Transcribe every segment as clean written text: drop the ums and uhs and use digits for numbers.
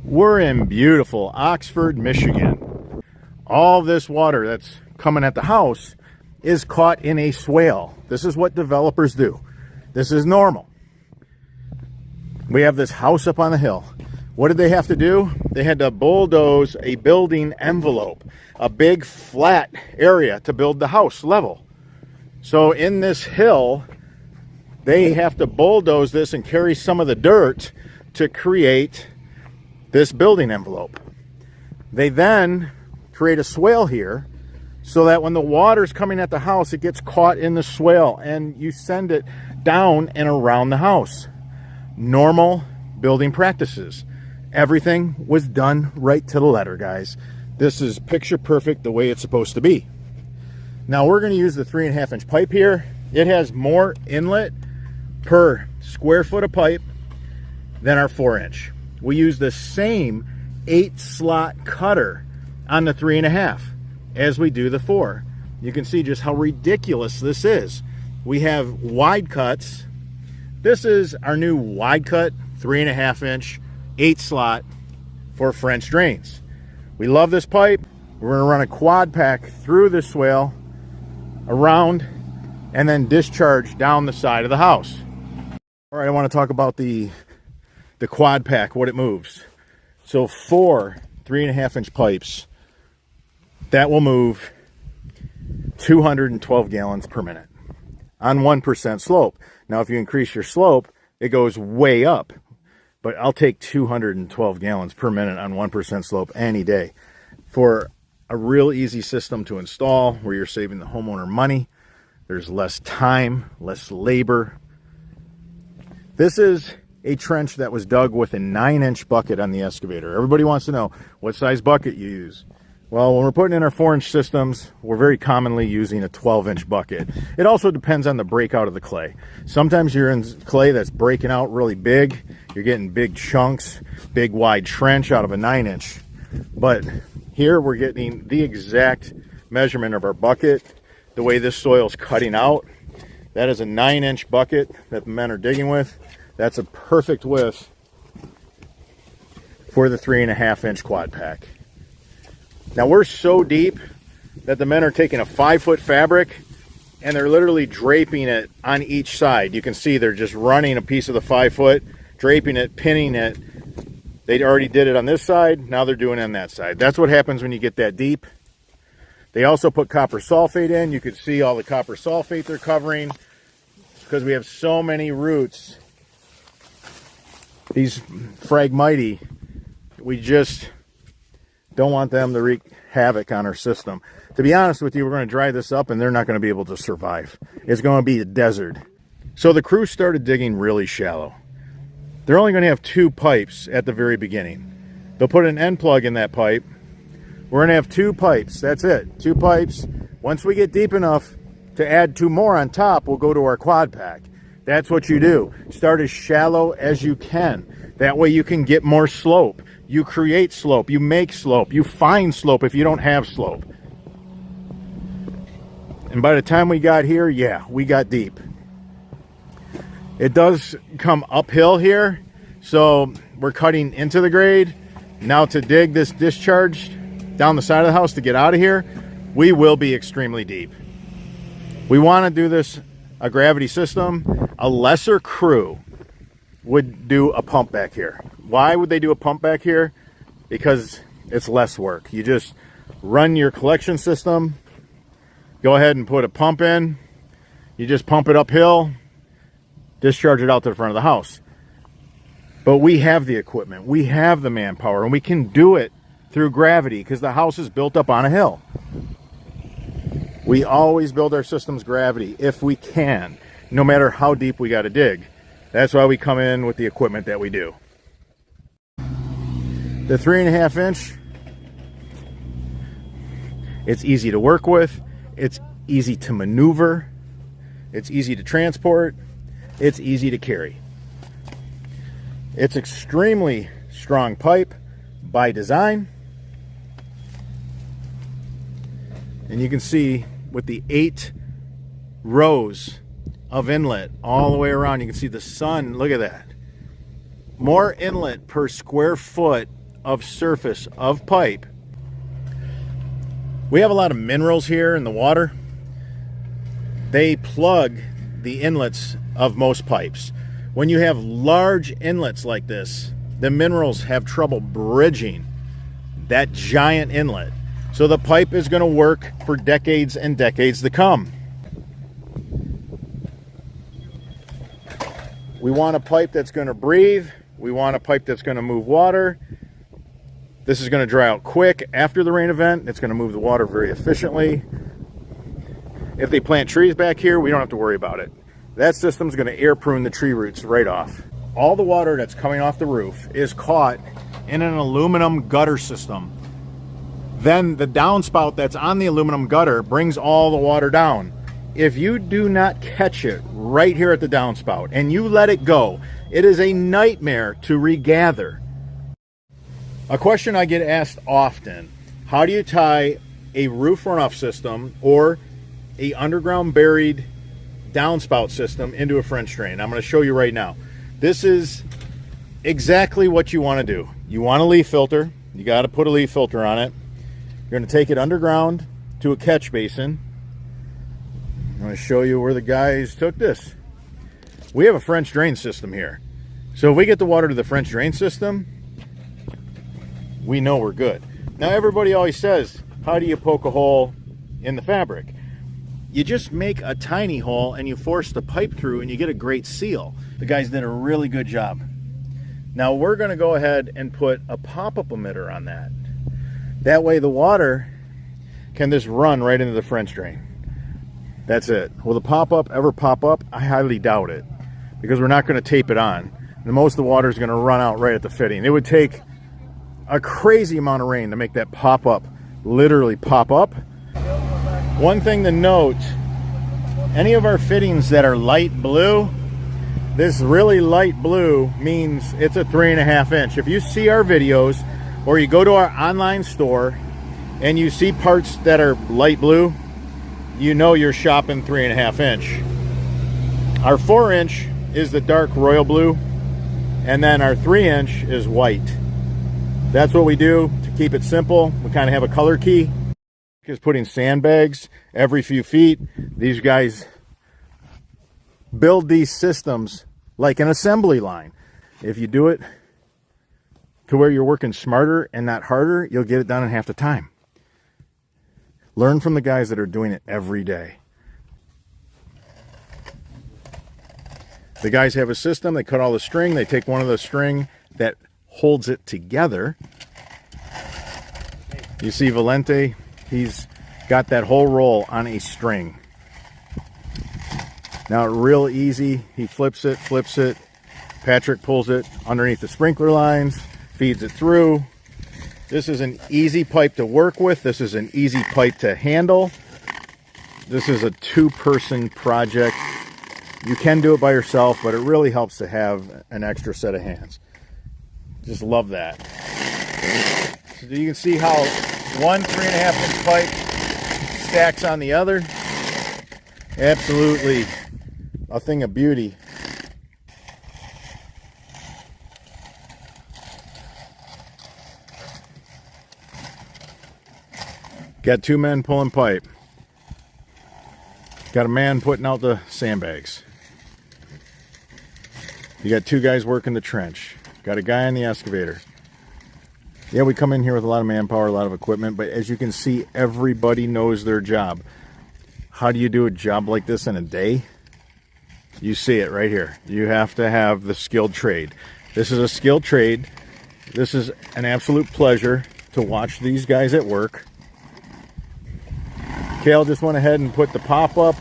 We're in beautiful Oxford, Michigan. All this water that's coming at the house is caught in a swale. This is what developers do. This is normal. We have this house up on the hill. What did they have to do? They had to bulldoze a building envelope, a big flat area to build the house level. So in this hill, they have to bulldoze this and carry some of the dirt to create this building envelope. They then create a swale here so that when the water's coming at the house, it gets caught in the swale and you send it down and around the house. Normal building practices. Everything was done right to the letter, guys. This is picture perfect the way it's supposed to be. Now we're going to use the 3.5 inch pipe here. It has more inlet per square foot of pipe than our 4 inch. We use the same 8 slot cutter on the 3.5 as we do the 4. You can see just how ridiculous this is. We have wide cuts. This is our new wide cut 3.5 inch 8 slot for French drains. We love this pipe. We're going to run a quad pack through this swale, around, and then discharge down the side of the house. All right, I want to talk about the quad pack, what it moves. So 4 3.5 inch pipes, that will move 212 gallons per minute on 1% slope. Now, if you increase your slope, it goes way up, but I'll take 212 gallons per minute on 1% slope any day for a real easy system to install where you're saving the homeowner money. There's less time, less labor. This is a trench that was dug with a 9-inch bucket on the excavator. Everybody wants to know what size bucket you use. Well, when we're putting in our 4-inch systems, we're very commonly using a 12-inch bucket. It also depends on the breakout of the clay. Sometimes you're in clay that's breaking out really big. You're getting big chunks, big wide trench out of a 9-inch. But here we're getting the exact measurement of our bucket. The way this soil is cutting out, that is a 9-inch bucket that the men are digging with. That's a perfect width for the 3.5 inch quad pack. Now we're so deep that the men are taking a 5-foot fabric and they're literally draping it on each side. You can see they're just running a piece of the 5-foot, draping it, pinning it. They already did it on this side. Now they're doing it on that side. That's what happens when you get that deep. They also put copper sulfate in. You can see all the copper sulfate they're covering because we have so many roots. These Phragmites, we just don't want them to wreak havoc on our system. To be honest with you, we're going to dry this up and they're not going to be able to survive. It's going to be a desert. So the crew started digging really shallow. They're only going to have 2 pipes at the very beginning. They'll put an end plug in that pipe. We're going to have 2 pipes. That's it. 2 pipes. Once we get deep enough to add 2 more on top, we'll go to our quad pack. That's what you do. Start as shallow as you can. That way you can get more slope. You create slope. You make slope. You find slope if you don't have slope. And by the time we got here, yeah, we got deep. It does come uphill here, so we're cutting into the grade. Now to dig this discharge down the side of the house to get out of here, we will be extremely deep. We want to do this a gravity system. A lesser crew would do a pump back here. Why would they do a pump back here? Because it's less work. You just run your collection system, go ahead and put a pump in, you just pump it uphill, discharge it out to the front of the house. But we have the equipment, we have the manpower, and we can do it through gravity because the house is built up on a hill. We always build our systems gravity if we can, no matter how deep we got to dig. That's why we come in with the equipment that we do. The 3.5 inch, it's easy to work with, it's easy to maneuver, it's easy to transport, it's easy to carry. It's extremely strong pipe by design. And you can see with the 8 rows of inlet all the way around, you can see the sun. Look at that. More inlet per square foot of surface of pipe. We have a lot of minerals here in the water. They plug the inlets of most pipes. When you have large inlets like this, the minerals have trouble bridging that giant inlet. So the pipe is going to work for decades and decades to come. We want a pipe that's going to breathe. We want a pipe that's going to move water. This is going to dry out quick after the rain event. It's going to move the water very efficiently. If they plant trees back here, we don't have to worry about it. That system's going to air prune the tree roots right off. All the water that's coming off the roof is caught in an aluminum gutter system. Then the downspout that's on the aluminum gutter brings all the water down. If you do not catch it right here at the downspout and you let it go, it is a nightmare to regather. A question I get asked often: how do you tie a roof runoff system or a underground buried downspout system into a French drain? I'm going to show you right now. This is exactly what you want to do. You want a leaf filter. You got to put a leaf filter on it. You're going to take it underground to a catch basin. I'm going to show you where the guys took this. We have a French drain system here. So if we get the water to the French drain system, we know we're good. Now everybody always says, how do you poke a hole in the fabric? You just make a tiny hole and you force the pipe through and you get a great seal. The guys did a really good job. Now we're going to go ahead and put a pop-up emitter on that. That way the water can just run right into the French drain. That's it. Will the pop-up ever pop up? I highly doubt it, because we're not going to tape it on. And most of the water is going to run out right at the fitting. It would take a crazy amount of rain to make that pop-up literally pop up. One thing to note, any of our fittings that are light blue, this really light blue means it's a 3.5 inch. If you see our videos or you go to our online store and you see parts that are light blue, you know you're shopping 3.5 inch. Our 4 inch is the dark royal blue, and then our 3 inch is white. That's what we do to keep it simple. We kind of have a color key. Is putting sandbags every few feet. These guys build these systems like an assembly line. If you do it to where you're working smarter and not harder, you'll get it done in half the time. Learn from the guys that are doing it every day. The guys have a system. They cut all the string. They take one of the string that holds it together. You see Valente, he's got that whole roll on a string. Now, real easy. He flips it. Patrick pulls it underneath the sprinkler lines, feeds it through. This is an easy pipe to work with. This is an easy pipe to handle. This is a two-person project. You can do it by yourself, but it really helps to have an extra set of hands. Just love that. So you can see how one 3.5 inch pipe stacks on the other. Absolutely a thing of beauty. Got two men pulling pipe. Got a man putting out the sandbags. You got two guys working the trench. Got a guy on the excavator. Yeah, we come in here with a lot of manpower, a lot of equipment, but as you can see, everybody knows their job. How do you do a job like this in a day? You see it right here. You have to have the skilled trade. This is a skilled trade. This is an absolute pleasure to watch these guys at work. Kale just went ahead and put the pop-up.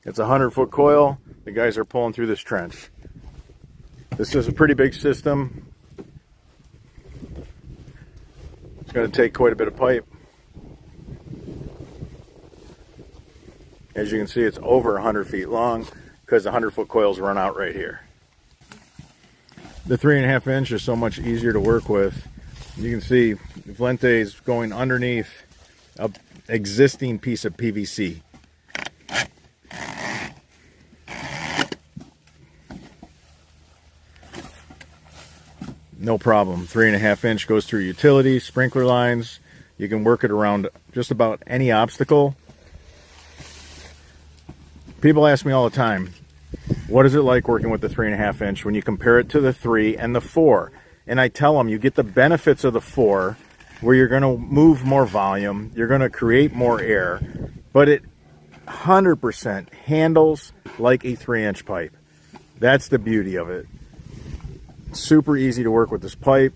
It's a 100-foot coil. The guys are pulling through this trench. This is a pretty big system. It's going to take quite a bit of pipe. As you can see, it's over 100 feet long because the 100-foot coils run out right here. The 3.5 inch is so much easier to work with. You can see Valente's going underneath an existing piece of PVC. No problem. 3.5 inch goes through utilities, sprinkler lines. You can work it around just about any obstacle. People ask me all the time, what is it like working with the 3.5 inch when you compare it to the 3 and the 4? And I tell them you get the benefits of the 4, where you're going to move more volume, you're going to create more air, but it 100% handles like a 3-inch pipe. That's the beauty of it. Super easy to work with this pipe.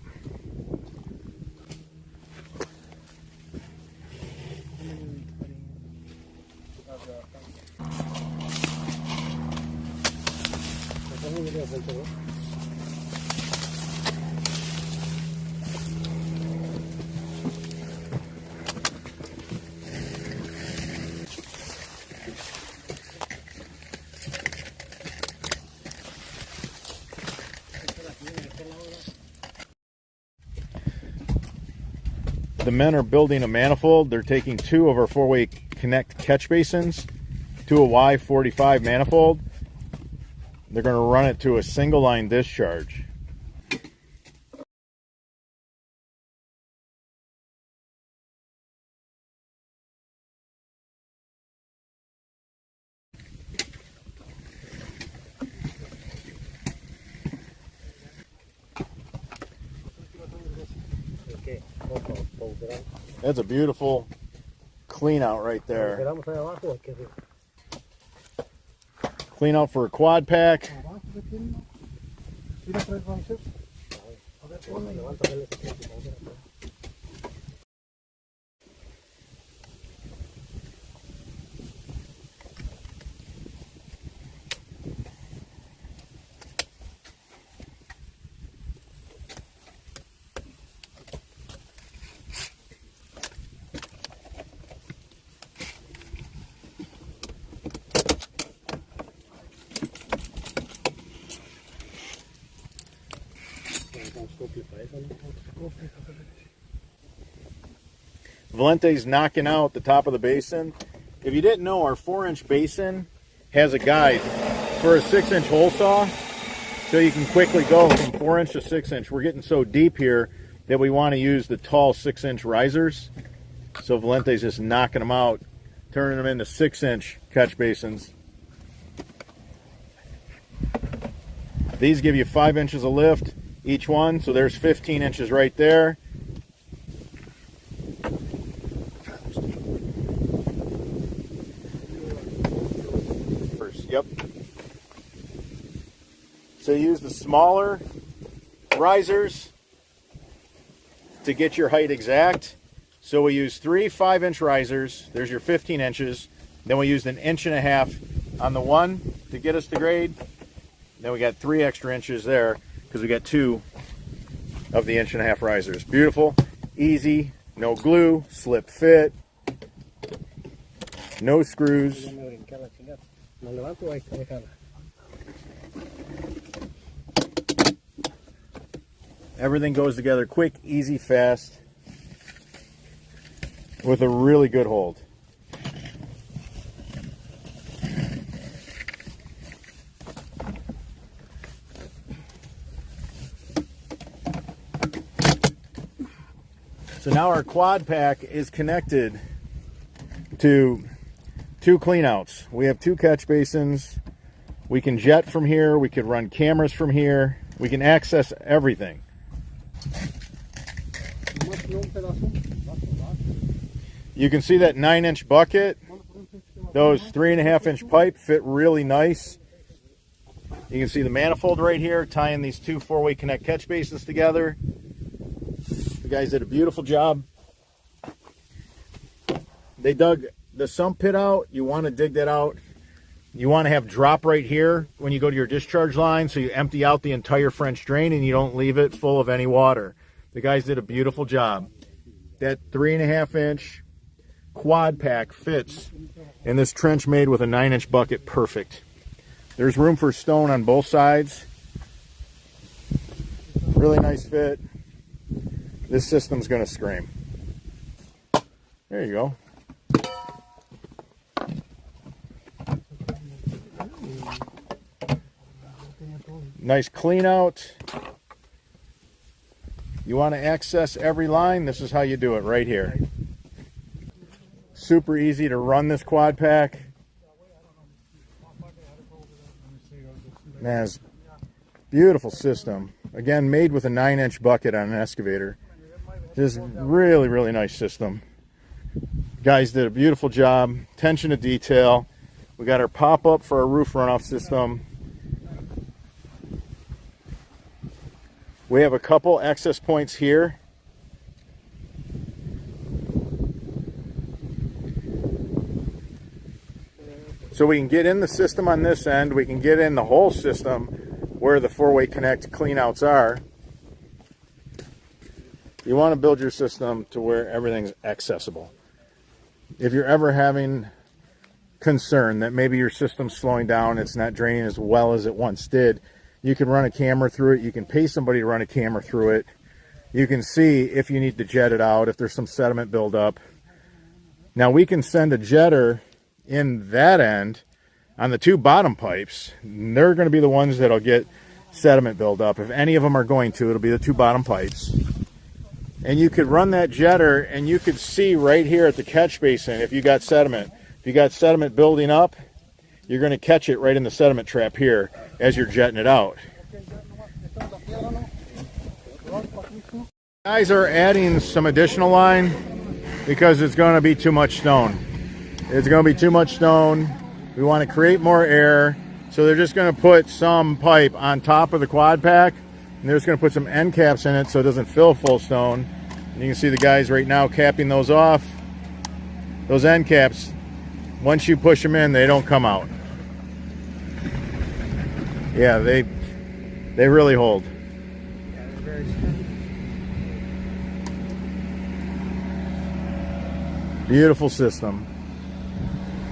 The men are building a manifold. They're taking 2 of our 4-way connect catch basins to a Y45 manifold. They're going to run it to a single line discharge. That's a beautiful clean out right there. Clean out for a quad pack. Valente's knocking out the top of the basin. If you didn't know, our 4-inch basin has a guide for a 6-inch hole saw, so you can quickly go from 4-inch to 6-inch. We're getting so deep here that we want to use the tall 6-inch risers. So Valente's just knocking them out, turning them into 6-inch catch basins. These give you 5 inches of lift each one, so there's 15 inches right there. Yep. So use the smaller risers to get your height exact. So we use 3 5-inch risers. There's your 15 inches. Then we used 1.5 inches on the one to get us to grade. Then we got 3 extra inches there because we got 2 of the 1.5 inch risers. Beautiful, easy, no glue, slip fit, no screws. Everything goes together quick, easy, fast, with a really good hold. So now our quad pack is connected to 2 cleanouts. We have 2 catch basins. We can jet from here. We could run cameras from here. We can access everything. You can see that 9-inch bucket. Those 3.5 inch pipe fit really nice. You can see the manifold right here, tying these 2 4-way connect catch basins together. The guys did a beautiful job. They dug the sump pit out. You want to dig that out. You want to have drop right here when you go to your discharge line, so you empty out the entire French drain and you don't leave it full of any water. The guys did a beautiful job. That 3.5 inch quad pack fits in this trench made with a 9-inch bucket perfect. There's room for stone on both sides. Really nice fit. This system's going to scream. There you go. Nice clean out. You want to access every line, this is how you do it right here. Super easy to run this quad pack. Man, it's a beautiful system. Again, made with a 9-inch bucket on an excavator. Just really, really nice system. Guys did a beautiful job. Attention to detail. We got our pop-up for our roof runoff system. We have a couple access points here. So we can get in the system on this end. We can get in the whole system where the four-way connect cleanouts are. You want to build your system to where everything's accessible. If you're ever having concern that maybe your system's slowing down, it's not draining as well as it once did, you can run a camera through it. You can pay somebody to run a camera through it. You can see if you need to jet it out, if there's some sediment buildup. Now we can send a jetter in that end on the two bottom pipes. They're going to be the ones that'll get sediment buildup. If any of them are going to, it'll be the two bottom pipes. And you could run that jetter and you could see right here at the catch basin if you got sediment. If you got sediment building up, you're going to catch it right in the sediment trap here as you're jetting it out. Guys are adding some additional line because it's going to be too much stone. It's going to be too much stone. We want to create more air. So they're just going to put some pipe on top of the quad pack. And they're just going to put some end caps in it so it doesn't fill full stone. And you can see the guys right now capping those off. Those end caps, once you push them in, they don't come out. Yeah, they really hold. Yeah, they're very steady. Beautiful system.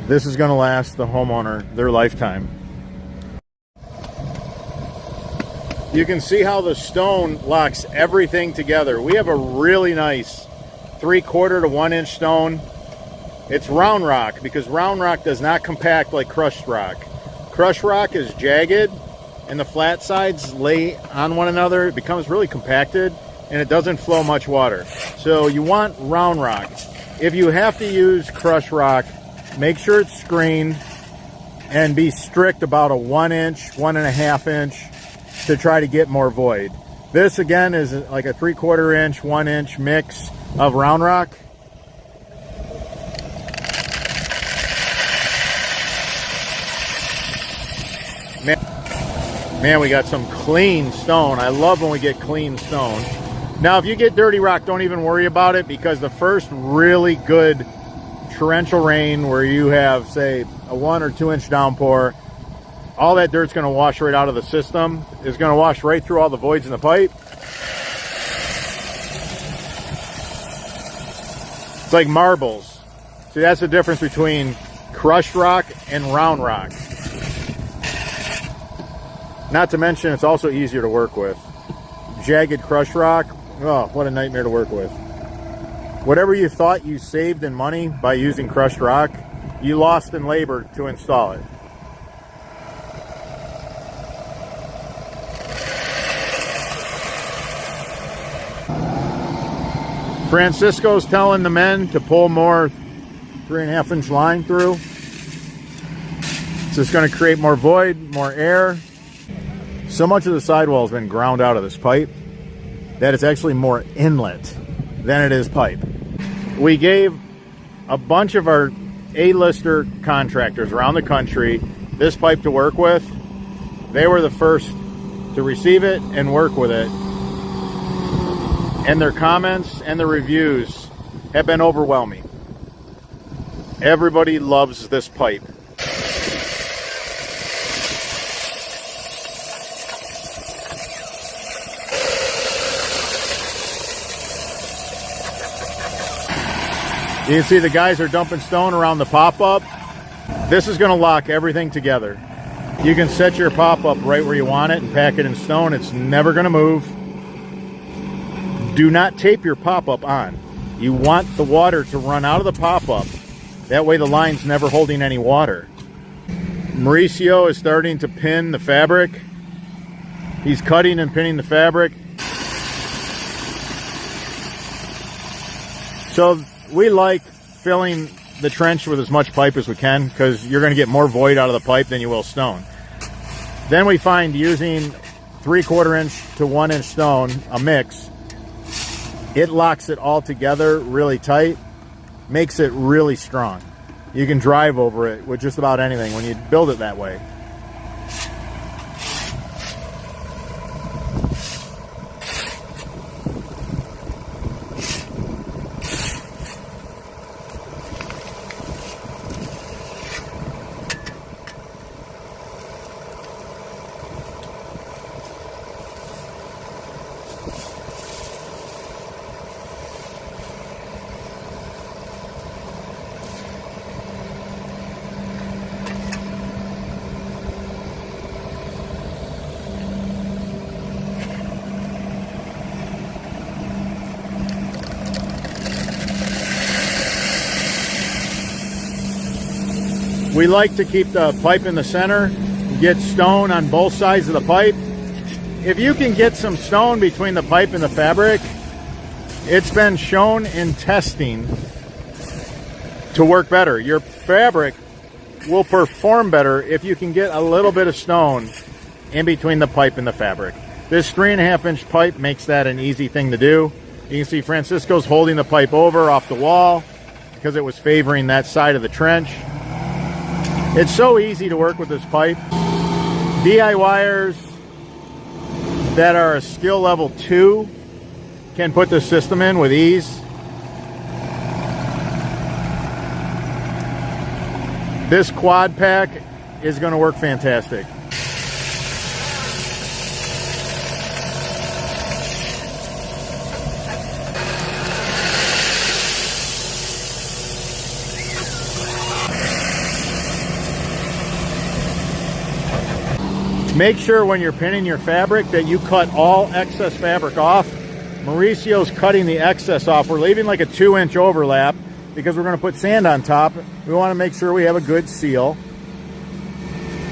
This is going to last the homeowner their lifetime. You can see how the stone locks everything together. We have a really nice 3/4 to 1 inch stone. It's round rock because round rock does not compact like crushed rock. Crushed rock is jagged and the flat sides lay on one another. It becomes really compacted and it doesn't flow much water. So you want round rock. If you have to use crushed rock, make sure it's screened and be strict about a 1 inch, 1.5 inch to try to get more void. This again is like a 3/4 inch, 1 inch mix of round rock. Man, we got some clean stone. I love when we get clean stone. Now, if you get dirty rock, don't even worry about it because the first really good torrential rain where you have, say, a 1 or 2 inch downpour, all that dirt's going to wash right out of the system. It's going to wash right through all the voids in the pipe. It's like marbles. See, that's the difference between crushed rock and round rock. Not to mention, it's also easier to work with. Jagged crushed rock, oh, what a nightmare to work with. Whatever you thought you saved in money by using crushed rock, you lost in labor to install it. Francisco's telling the men to pull more 3.5 inch line through. It's just going to create more void, more air. So much of the sidewall has been ground out of this pipe that it's actually more inlet than it is pipe. We gave a bunch of our A-lister contractors around the country this pipe to work with. They were the first to receive it and work with it. And their comments and the reviews have been overwhelming. Everybody loves this pipe. You can see the guys are dumping stone around the pop-up. This is going to lock everything together. You can set your pop-up right where you want it and pack it in stone. It's never going to move. Do not tape your pop-up on. You want the water to run out of the pop-up. That way the line's never holding any water. Mauricio is starting to pin the fabric. He's cutting and pinning the fabric. So we like filling the trench with as much pipe as we can because you're going to get more void out of the pipe than you will stone. Then we find using 3/4 inch to 1 inch stone, a mix, it locks it all together really tight, makes it really strong. You can drive over it with just about anything when you build it that way. We like to keep the pipe in the center, get stone on both sides of the pipe. If you can get some stone between the pipe and the fabric, it's been shown in testing to work better. Your fabric will perform better if you can get a little bit of stone in between the pipe and the fabric. This 3.5 inch pipe makes that an easy thing to do. You can see Francisco's holding the pipe over off the wall because it was favoring that side of the trench. It's so easy to work with this pipe. DIYers that are a skill level 2 can put this system in with ease. This quad pack is going to work fantastic. Make sure when you're pinning your fabric that you cut all excess fabric off. Mauricio's cutting the excess off. We're leaving like a 2-inch overlap because we're going to put sand on top. We want to make sure we have a good seal.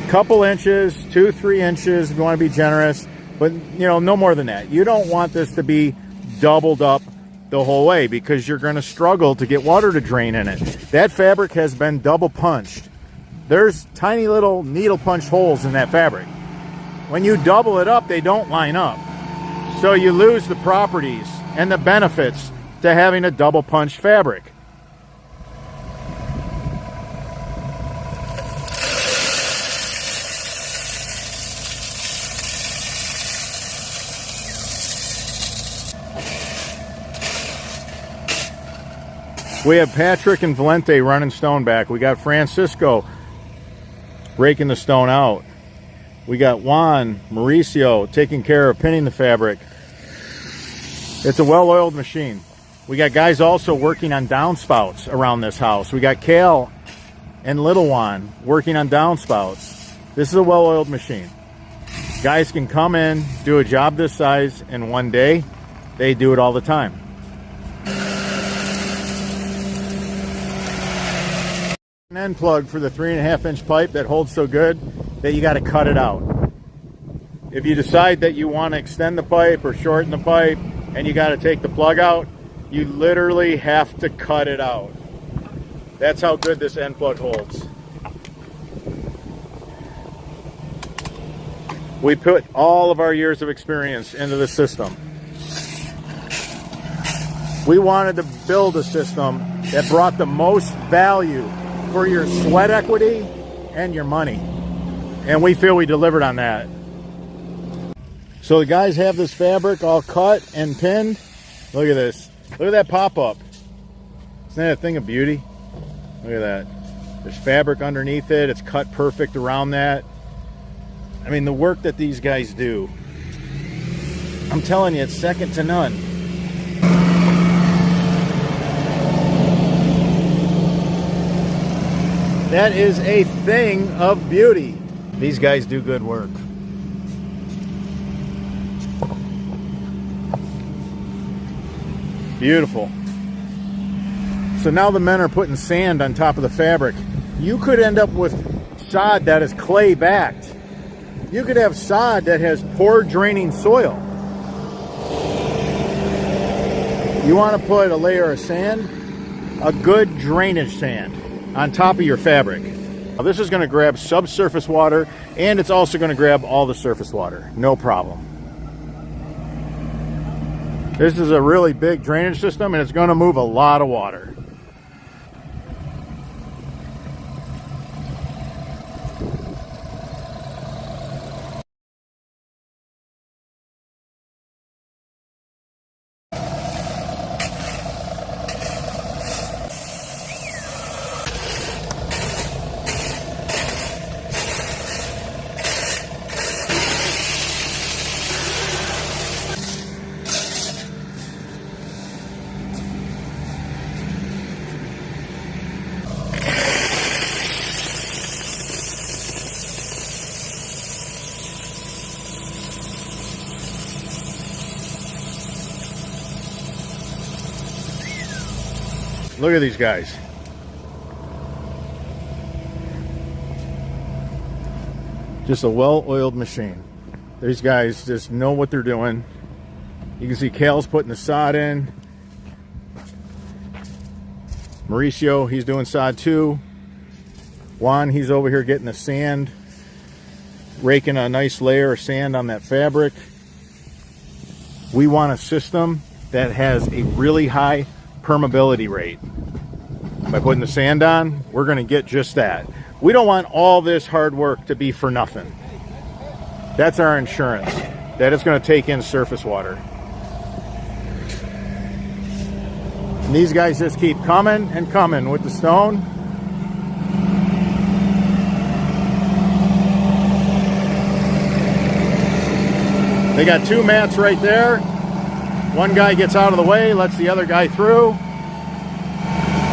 Couple inches, 2-3 inches if you want to be generous, but no more than that. You don't want this to be doubled up the whole way because you're going to struggle to get water to drain in it. That fabric has been double punched. There's tiny little needle punch holes in that fabric. When you double it up, they don't line up. So you lose the properties and the benefits to having a double punched fabric. We have Patrick and Valente running stone back. We got Francisco raking the stone out. We got Juan, Mauricio taking care of pinning the fabric. It's a well-oiled machine. We got guys also working on downspouts around this house. We got Cal and Little Juan working on downspouts. This is a well-oiled machine. Guys can come in, do a job this size in one day. They do it all the time. An end plug for the 3.5 inch pipe that holds so good that you got to cut it out. If you decide that you want to extend the pipe or shorten the pipe and you got to take the plug out, you literally have to cut it out. That's how good this end plug holds. We put all of our years of experience into the system. We wanted to build a system that brought the most value for your sweat equity and your money. And we feel we delivered on that. So the guys have this fabric all cut and pinned. Look at this. Look at that pop-up. Isn't that a thing of beauty? Look at that. There's fabric underneath it. It's cut perfect around that. I mean, the work that these guys do, I'm telling you, it's second to none. That is a thing of beauty. These guys do good work. Beautiful. So now the men are putting sand on top of the fabric. You could end up with sod that is clay backed. You could have sod that has poor draining soil. You want to put a layer of sand, a good drainage sand, on top of your fabric. Now this is going to grab subsurface water, and it's also going to grab all the surface water. No problem. This is a really big drainage system, and it's going to move a lot of water. Look at these guys. Just a well-oiled machine. These guys just know what they're doing. You can see Cal's putting the sod in. Mauricio, he's doing sod too. Juan, he's over here getting the sand, raking a nice layer of sand on that fabric. We want a system that has a really high permeability rate. By putting the sand on, we're going to get just that. We don't want all this hard work to be for nothing. That's our insurance, that it's going to take in surface water. And these guys just keep coming and coming with the stone. They got two mats right there. One guy gets out of the way, lets the other guy through.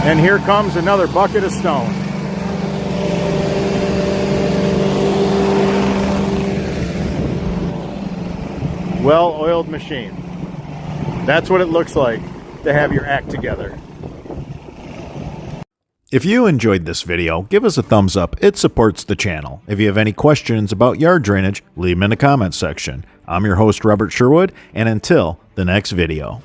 And here comes another bucket of stone. Well-oiled machine. That's what it looks like to have your act together. If you enjoyed this video, give us a thumbs up. It supports the channel. If you have any questions about yard drainage, leave them in the comments section. I'm your host, Robert Sherwood, and until the next video.